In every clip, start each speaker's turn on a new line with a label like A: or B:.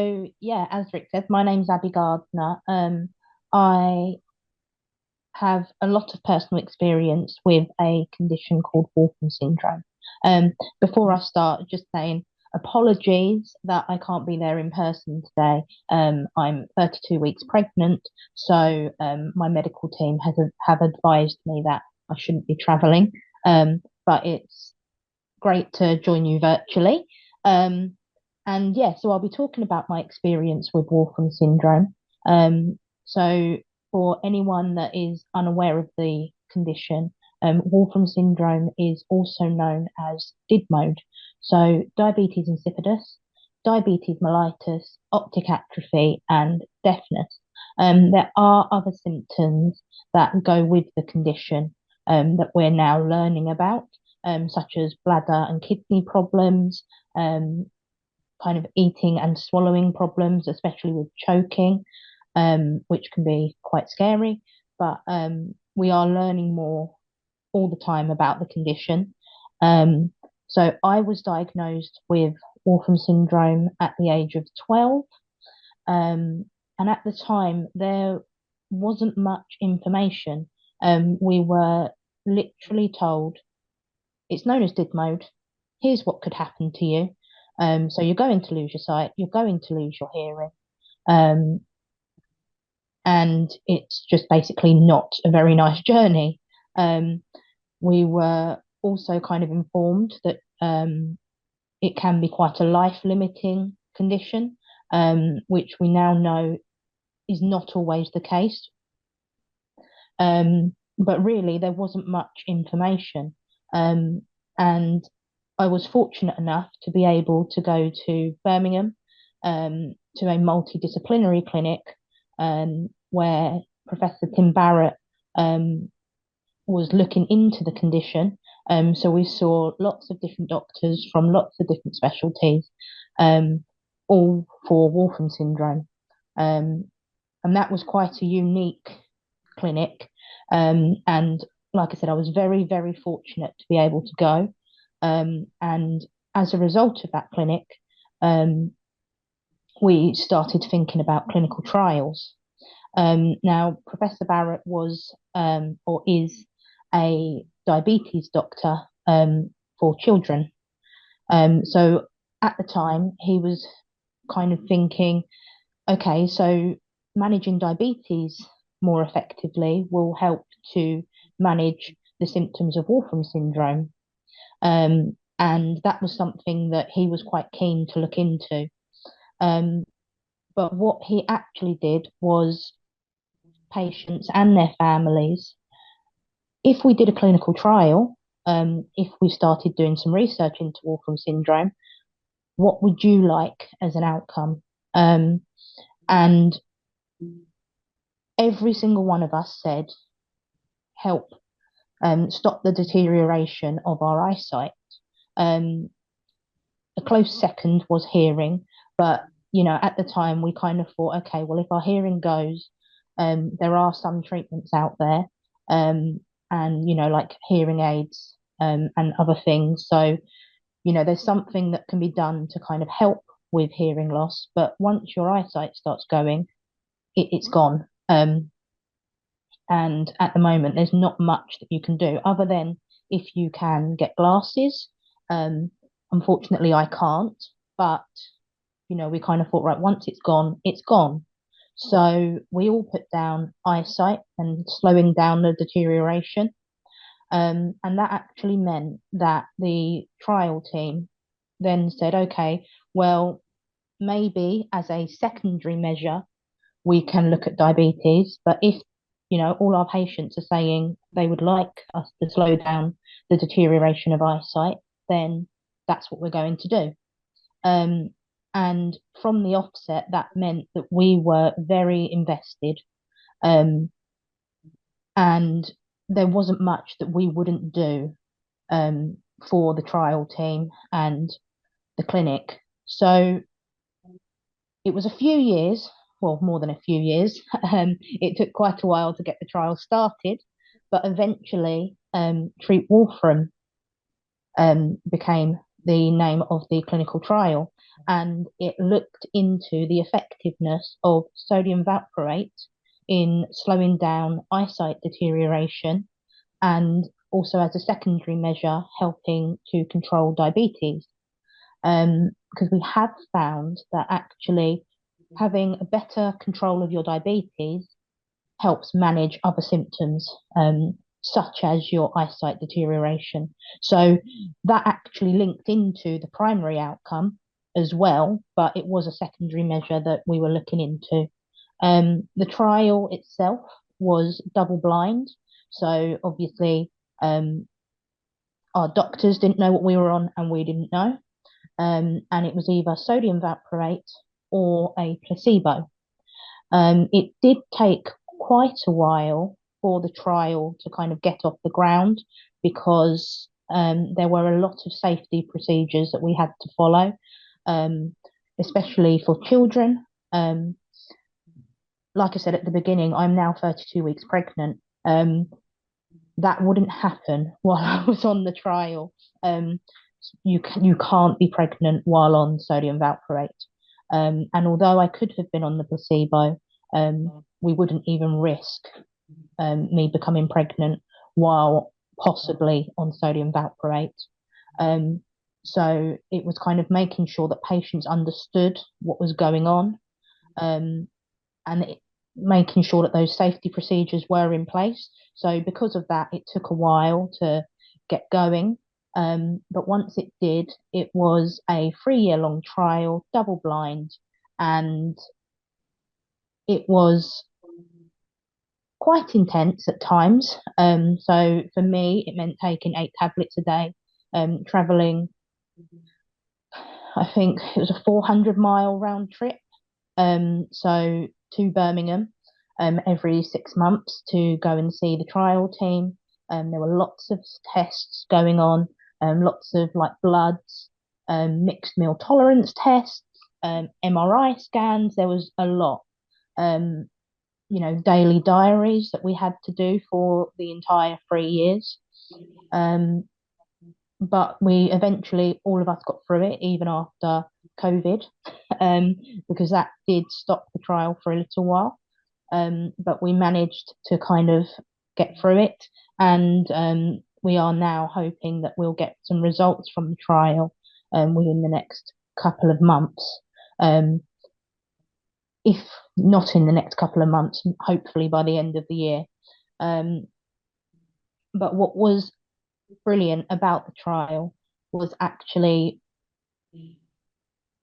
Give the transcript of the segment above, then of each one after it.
A: So yeah, as Rick said, my name's Abby Gardner. I have a lot of personal experience with a condition called Wolfram syndrome. Um, Before I start, just saying apologies that I can't be there in person today. I'm 32 weeks pregnant, so my medical team have advised me that I shouldn't be travelling. But it's great to join you virtually. Um, and yeah, so I'll be talking about my experience with Wolfram syndrome. So for anyone that is unaware of the condition, Wolfram syndrome is also known as DID mode. So diabetes insipidus, diabetes mellitus, optic atrophy, and deafness. There are other symptoms that go with the condition that we're now learning about, such as bladder and kidney problems, um, kind of eating and swallowing problems, especially with choking, which can be quite scary. But we are learning more all the time about the condition. Um, so I was diagnosed with Wolfram syndrome at the age of 12. Um, and at the time, there wasn't much information. We were literally told it's known as DID mode. Here's what could happen to you. So you're going to lose your sight, you're going to lose your hearing, um, and it's just basically not a very nice journey. Um, we were also kind of informed that it can be quite a life-limiting condition, which we now know is not always the case. But really, there wasn't much information. Um, and I was fortunate enough to be able to go to Birmingham to a multidisciplinary clinic where Professor Tim Barrett was looking into the condition. So we saw lots of different doctors from lots of different specialties, um, all for Wolfram syndrome. Um, and that was quite a unique clinic. And like I said, I was very, very fortunate to be able to go. And as a result of that clinic, um, we started thinking about clinical trials. Now, Professor Barrett was or is a diabetes doctor for children. So at the time, he was kind of thinking, okay, so managing diabetes more effectively will help to manage the symptoms of Wolfram syndrome. And that was something that he was quite keen to look into. Um, but what he actually did was patients and their families, if we did a clinical trial, if we started doing some research into Wolfram syndrome, what would you like as an outcome? And every single one of us said, help stop the deterioration of our eyesight. Um, a close second was hearing, but at the time we kind of thought, okay, well, if our hearing goes, there are some treatments out there, and like hearing aids, and other things. So, there's something that can be done to kind of help with hearing loss, but once your eyesight starts going, it's gone. And at the moment, there's not much that you can do other than if you can get glasses. Um, Unfortunately, I can't, but we kind of thought, right, once it's gone, it's gone. So we all put down eyesight and slowing down the deterioration. And that actually meant that the trial team then said, okay, well, maybe as a secondary measure, we can look at diabetes. But if, all our patients are saying they would like us to slow down the deterioration of eyesight, then that's what we're going to do. Um, and from the offset, that meant that we were very invested. Um, and there wasn't much that we wouldn't do um, for the trial team and the clinic. So it was a few years, well, more than a few years. It took quite a while to get the trial started, but eventually, Treat Wolfram became the name of the clinical trial, and it looked into the effectiveness of sodium valproate in slowing down eyesight deterioration and also as a secondary measure helping to control diabetes. Because we have found that actually having a better control of your diabetes helps manage other symptoms, such as your eyesight deterioration. So that actually linked into the primary outcome as well, but it was a secondary measure that we were looking into. The trial itself was double blind, so obviously our doctors didn't know what we were on and we didn't know. And it was either sodium valproate or a placebo. It did take quite a while for the trial to kind of get off the ground because there were a lot of safety procedures that we had to follow, um, especially for children. Like I said at the beginning, I'm now 32 weeks pregnant. That wouldn't happen while I was on the trial. Um, you can't be pregnant while on sodium valproate. And although I could have been on the placebo, we wouldn't even risk me becoming pregnant while possibly on sodium valproate. Um, so it was kind of making sure that patients understood what was going on, um, and making sure that those safety procedures were in place. So because of that, it took a while to get going. But once it did, it was a 3 year long trial, double blind, and it was quite intense at times. So for me, it meant taking 8 tablets a day, traveling, I think it was a 400-mile round trip. So to Birmingham, every 6 months to go and see the trial team. There were lots of tests going on, lots of like bloods, mixed meal tolerance tests, MRI scans. There was a lot. Um, daily diaries that we had to do for the entire 3 years. Um, but we eventually, all of us got through it, even after COVID, um, because that did stop the trial for a little while. But we managed to kind of get through it, and we are now hoping that we'll get some results from the trial within the next couple of months. If not in the next couple of months, hopefully by the end of the year. Um, but what was brilliant about the trial was actually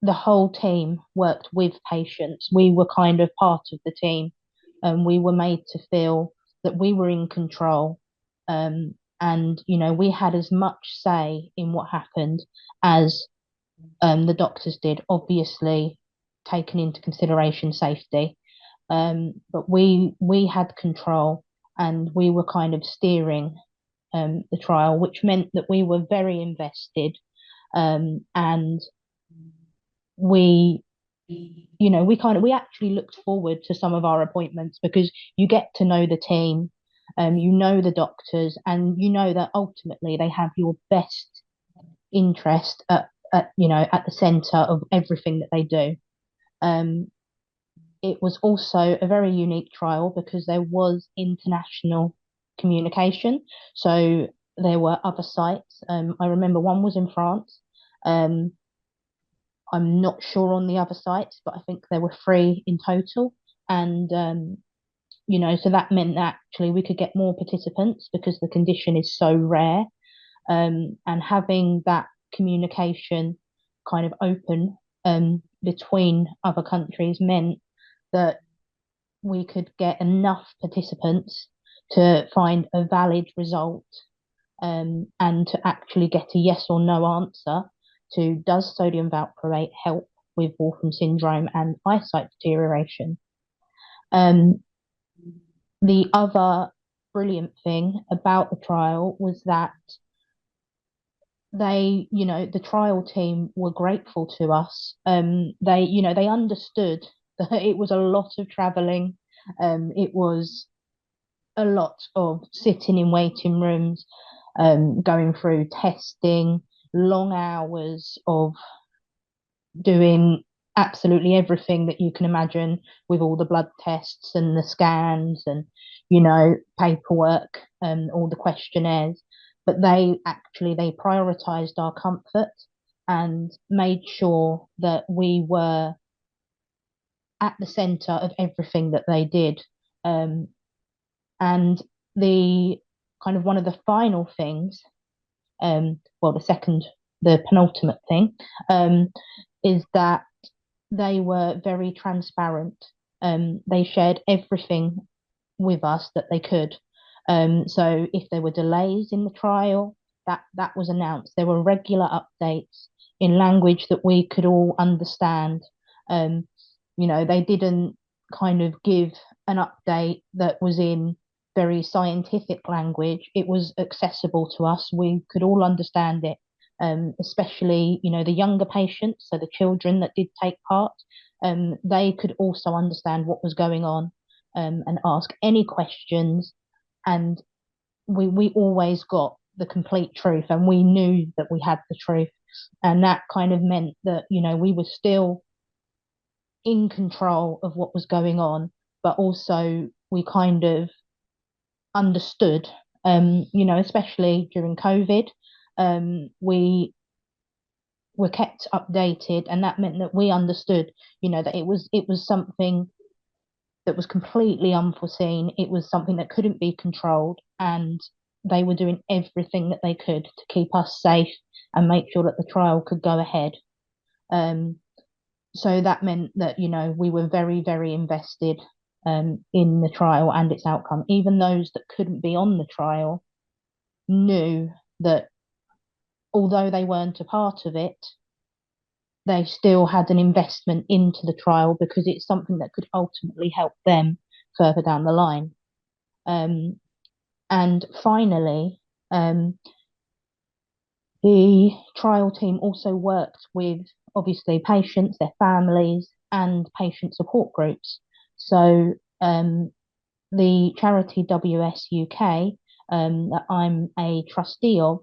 A: the whole team worked with patients. We were kind of part of the team, and we were made to feel that we were in control. And we had as much say in what happened as the doctors did, obviously taking into consideration safety. But we had control, and we were kind of steering the trial, which meant that we were very invested, and we we actually looked forward to some of our appointments because you get to know the team, the doctors, and you know that ultimately they have your best interest at the center of everything that they do. Um, it was also a very unique trial because there was international communication. So there were other sites. I remember one was in France. Um, I'm not sure on the other sites, but I think there were three in total. And so that meant that actually we could get more participants because the condition is so rare. And having that communication kind of open between other countries meant that we could get enough participants to find a valid result, and to actually get a yes or no answer to does sodium valproate help with Wolfram syndrome and eyesight deterioration. Um, the other brilliant thing about the trial was that the trial team were grateful to us. They understood that it was a lot of traveling. It was a lot of sitting in waiting rooms, going through testing, long hours of doing absolutely everything that you can imagine, with all the blood tests and the scans and, paperwork and all the questionnaires. But they prioritized our comfort and made sure that we were at the center of everything that they did. Um, and the kind of one of the final things, well, the penultimate thing, um, is that they were very transparent. They shared everything with us that they could. So if there were delays in the trial, that was announced. There were regular updates in language that we could all understand. Um, they didn't kind of give an update that was in very scientific language. It was accessible to us. We could all understand it. Especially, the younger patients, so the children that did take part, they could also understand what was going on, and ask any questions. And we always got the complete truth, and we knew that we had the truth. And that kind of meant that, we were still in control of what was going on, but also we kind of understood, especially during COVID, we were kept updated, and that meant that we understood, that it was something that was completely unforeseen. It was something that couldn't be controlled, and they were doing everything that they could to keep us safe and make sure that the trial could go ahead. Um, so that meant that, we were very, very invested, in the trial and its outcome. Even those that couldn't be on the trial knew that although they weren't a part of it, they still had an investment into the trial because it's something that could ultimately help them further down the line. And finally, the trial team also worked with, obviously, patients, their families, and patient support groups. So the charity WS UK, that I'm a trustee of,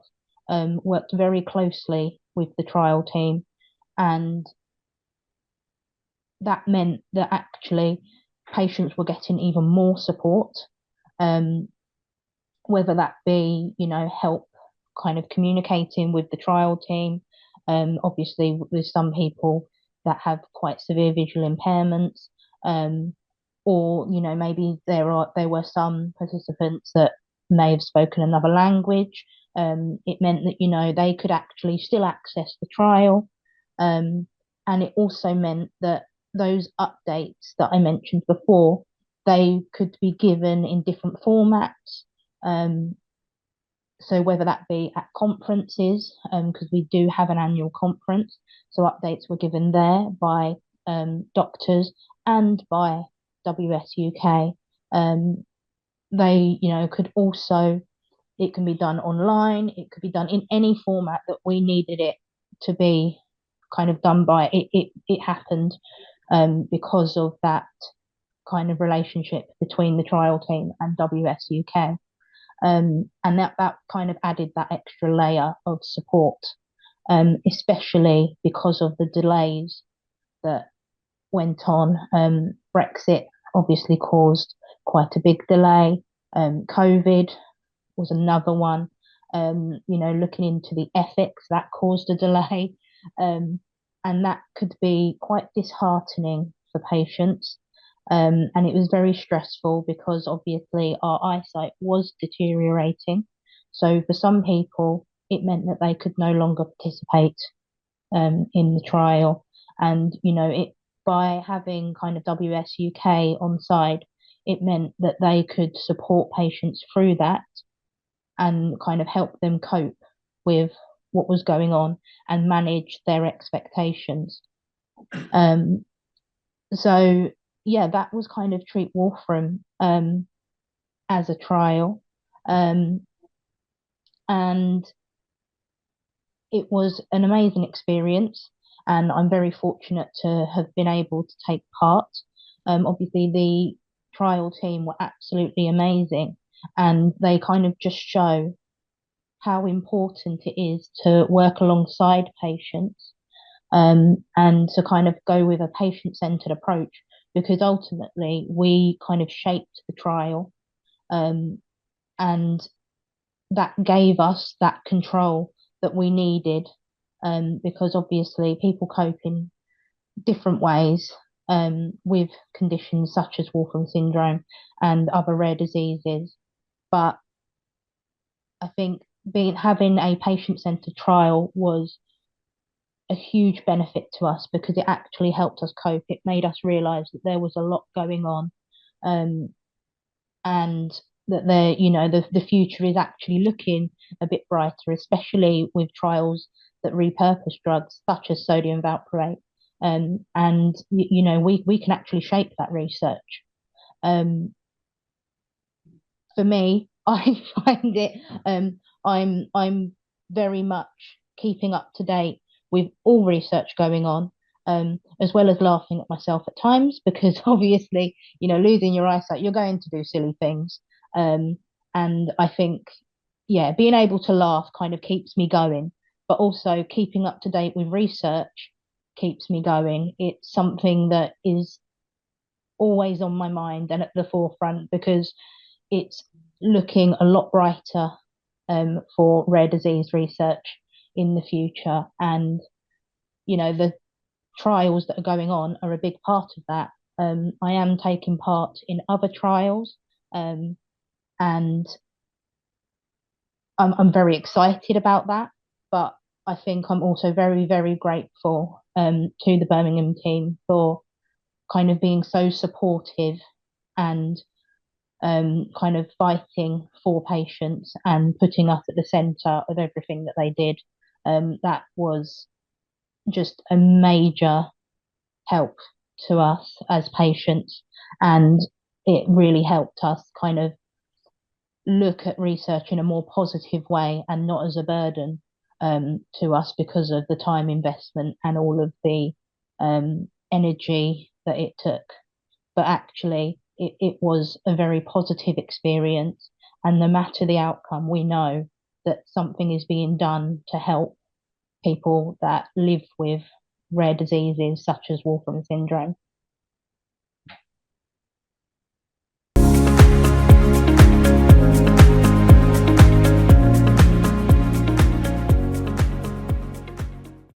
A: worked very closely with the trial team, and that meant that actually patients were getting even more support, um, whether that be, help kind of communicating with the trial team. Obviously, with some people that have quite severe visual impairments, or, maybe there were some participants that may have spoken another language. It meant that, they could actually still access the trial. And it also meant that those updates that I mentioned before, they could be given in different formats. Um, so whether that be at conferences, because we do have an annual conference, so updates were given there by, doctors and by WSUK. They, could also, it can be done online, it could be done in any format that we needed it to be kind of done by. It happened, because of that kind of relationship between the trial team and WSUK. And that kind of added that extra layer of support, especially because of the delays that went on. Brexit obviously caused quite a big delay. COVID was another one. Looking into the ethics, that caused a delay. Um, and that could be quite disheartening for patients. And it was very stressful because obviously our eyesight was deteriorating. So for some people, it meant that they could no longer participate, in the trial. And, it by having kind of WSUK on side, it meant that they could support patients through that and kind of help them cope with what was going on and manage their expectations. Um, so yeah, that was kind of Treat Wolfram, as a trial. Um, and it was an amazing experience, and I'm very fortunate to have been able to take part. Obviously, the trial team were absolutely amazing, and they kind of just show how important it is to work alongside patients, and to kind of go with a patient-centered approach, because ultimately we kind of shaped the trial, um, and that gave us that control that we needed, because obviously people cope in different ways, with conditions such as Wolfram syndrome and other rare diseases. But I think being having a patient-centered trial was a huge benefit to us because it actually helped us cope. It made us realize that there was a lot going on, um, and that the future is actually looking a bit brighter, especially with trials that repurpose drugs such as sodium valproate. And we can actually shape that research. Um, for me, I find it, I'm very much keeping up to date with all research going on, as well as laughing at myself at times because obviously, losing your eyesight, you're going to do silly things. Um, and I think, yeah, being able to laugh kind of keeps me going, but also keeping up to date with research keeps me going. It's something that is always on my mind and at the forefront because it's looking a lot brighter, for rare disease research in the future. And, the trials that are going on are a big part of that. I am taking part in other trials, um, and I'm very excited about that. But I think I'm also very, very grateful, to the Birmingham team for kind of being so supportive and, kind of fighting for patients and putting us at the centre of everything that they did. That was just a major help to us as patients, and it really helped us kind of look at research in a more positive way and not as a burden, to us because of the time investment and all of the, energy that it took. But actually, it was a very positive experience. And no matter the outcome, we know that something is being done to help people that live with rare diseases such as Wolfram syndrome.